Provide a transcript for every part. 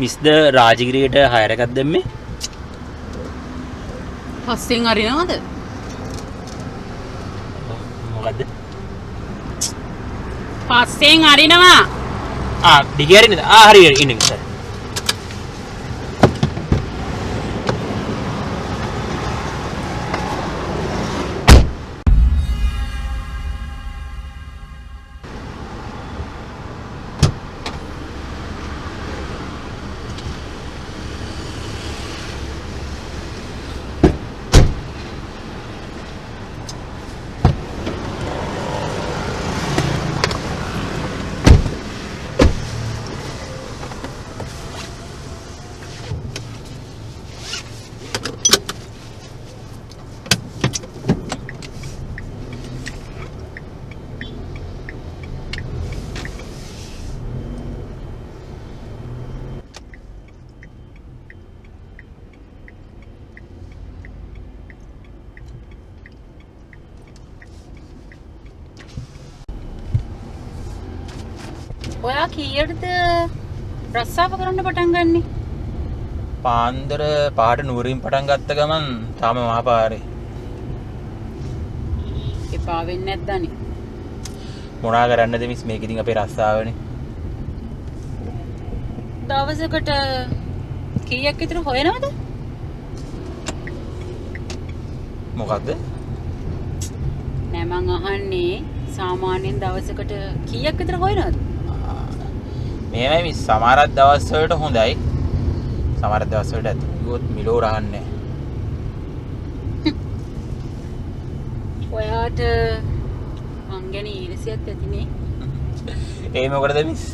මිස්ද රාජගිරියට hire එකක් දෙන්නේ. පස්සෙන් අරිනවද? මොකද්ද? පස්සෙන් අරිනවා. දිගේ අරින්නද? හරි ඉන්න ඉතින්. ඔයා කීයටද රස්සාව කරන්න පටන් ගන්නෙ? පාන්දර පාට නුවරින් පටන් ගත්ත ගමන් තාම මහපාරේ. එපා වෙන්නේ නැද්දනේ. මොනා කරන්නද මිස් මේක ඉතින් අපේ රස්සාවනේ. දවසකට කීයක් විතර හොයනවද? මොකද්ද? නෑ මං අහන්නේ සාමාන්‍යයෙන් දවසකට කීයක් විතර හොයනවද? මේවයි මිස් සමහරක් දවස් වලට හොඳයි. සමහර දවස් වලට ඇතුළත් මිලෝ රහන්නේ. ඔයාට මං ගැන ඊර්ෂ්‍යාවක් ඇතිනේ. ඒ මොකටද මිස්?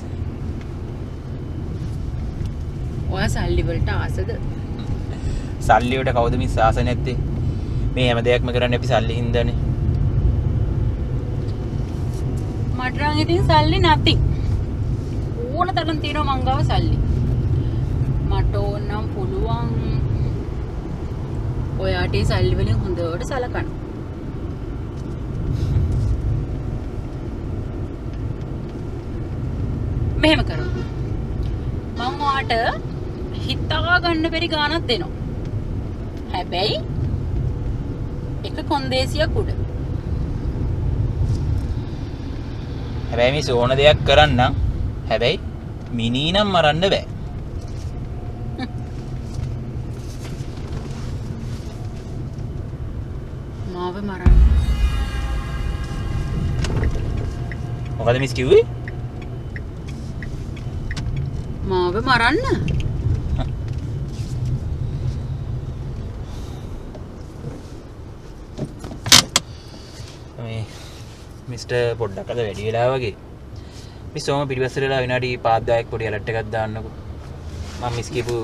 ඔයා සල්ලි වලට ආසද? සල්ලි වලට කවුද මිස් ආස නැත්තේ? මේ හැම දෙයක්ම කරන්නේ අපි සල්ලි හින්දානේ. මට නම් ඉතින් සල්ලි නැති. ඕන තරම් තියෙනවා මං ගාව සල්ලි. මට ඕනම් පුළුවන් ඔයාට ඒ සල්ලි වලින් හොඳට සලකන්න. මෙහෙම කරමු. මං ඔයාට හිතා ගන්න බැරි ගාණක් දෙනවා. හැබැයි එක කොන්දේසියක් උඩ. හැබැයි මිස් ඕන දෙයක් කරන්න. හැබැයි මිනී නම් මරන්න බෑ. මාව මරන්න. මොකද මිස් කිව්වේ? මාව මරන්න? මේ මිස්ටර් පොඩ්ඩක් අද වැඩි වෙලා වගේ. මිස් ඔහම පිටිපස්සට වෙලා විනාඩි 5-10ක් පොඩි ඇලර්ට් එකක් දාන්නකෝ. මම මිස් කියපු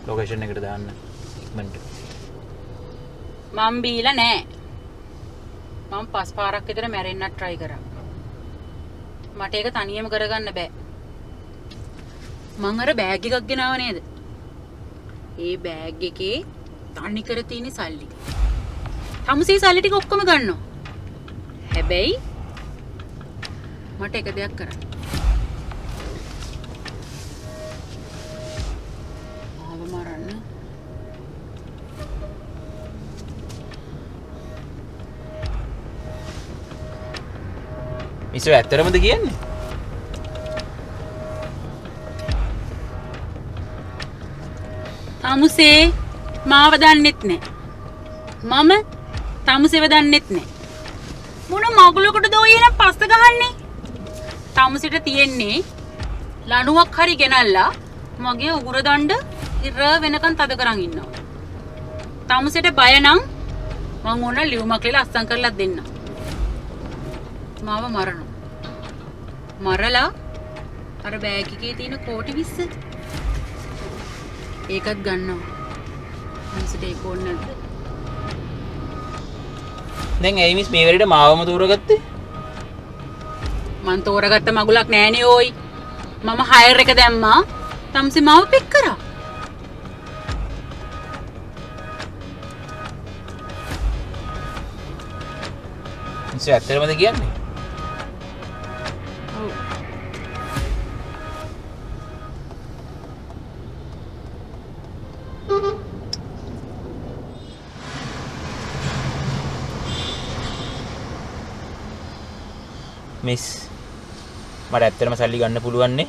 ලොකේෂන් එකට දාන්න ඉක්මනට. මම බීලා නෑ. මම පස් පාරක් විතර මැරෙන්නත් try කරා. මට ඒක තනියම කරගන්න බෑ. මං අර බෑග් එකක් ගෙනාව නේද? ඒ බෑග් එකේ තනි කර තියෙන සල්ලි. තමුසේ සල්ලි ටික ඔක්කොම ගන්නවා. හැබැයි මට එක දෙයක් කරන්න. මාව මරන්න. මිස් ඔය ඇත්තරමද කියන්නේ? තමුසේ මාව දන්නෙත් නෑ. මම තමුසේව දන්නෙත් නෑ. මොන මගුලකට දෝයින පස්ත ගහන්නේ? තමුසෙට තියෙන්නේ ලණුවක් හරි ගෙනල්ලා මගේ උගුර දණ්ඩ ඉර වෙනකන් තද කරන් ඉන්නවා. තමුසෙට බය නම් මං ඕන ලියුමක් ලියලා අස්සම් කරලා දෙන්න. මාව මරනවා. මරලා අර බෑග් එකේ තියෙන කෝටි 20 ඒකත් ගන්නවා. තමුසෙට ඒක ඕනේ නැද්ද? දැන් ඇයි මිස් මේ වෙලේට මාවම තෝරගත්තේ? මං තෝරගත්ත මගුලක් නෑනේ ඕයි. මම හයර් එක දැම්මා. තමුසේ මාව පික් කරා. මිස් ඇත්තරමද කියන්නේ? ඔව්. මිස් මට ඇත්තටම සල්ලි ගන්න පුළුවන් නේ?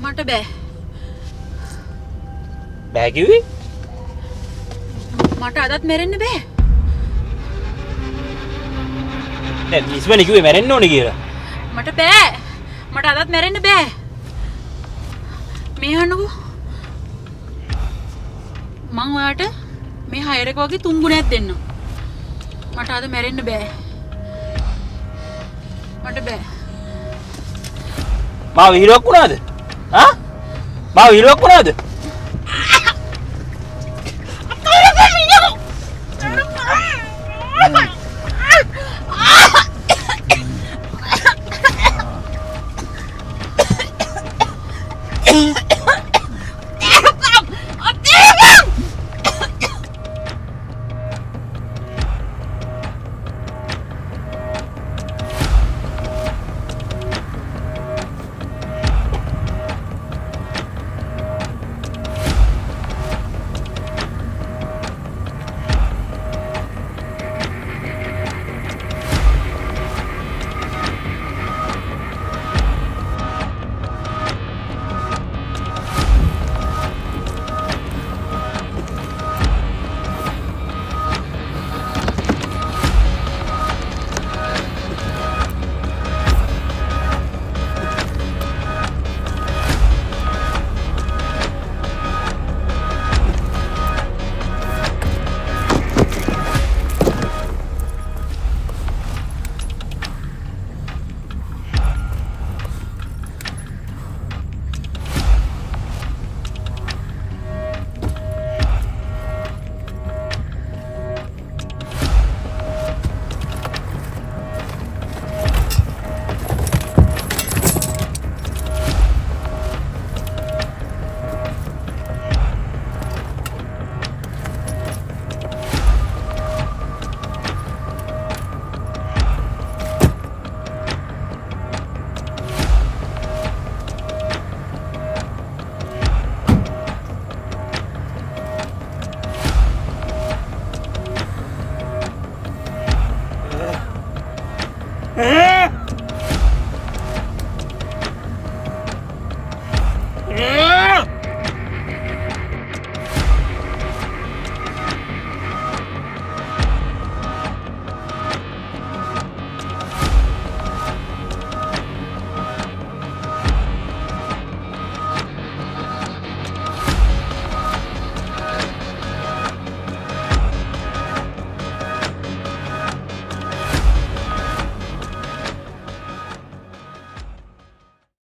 මට බෑ. බෑ කිව්වේ? මට අදත් මැරෙන්න බෑ. දැන් ඉස්මනේ කිව්වේ මැරෙන්න ඕනේ කියලා. මට බෑ. මට අදත් මැරෙන්න බෑ. මේ අහන්නකෝ. මං ඔයාට මේ හයර් එක වගේ 3 ගුණයක් දෙන්නම්. මට අද මැරෙන්න බෑ. මට බෑ. මාව හිරුවක් වුණාද? හා? මාව හිරුවක් වුණාද?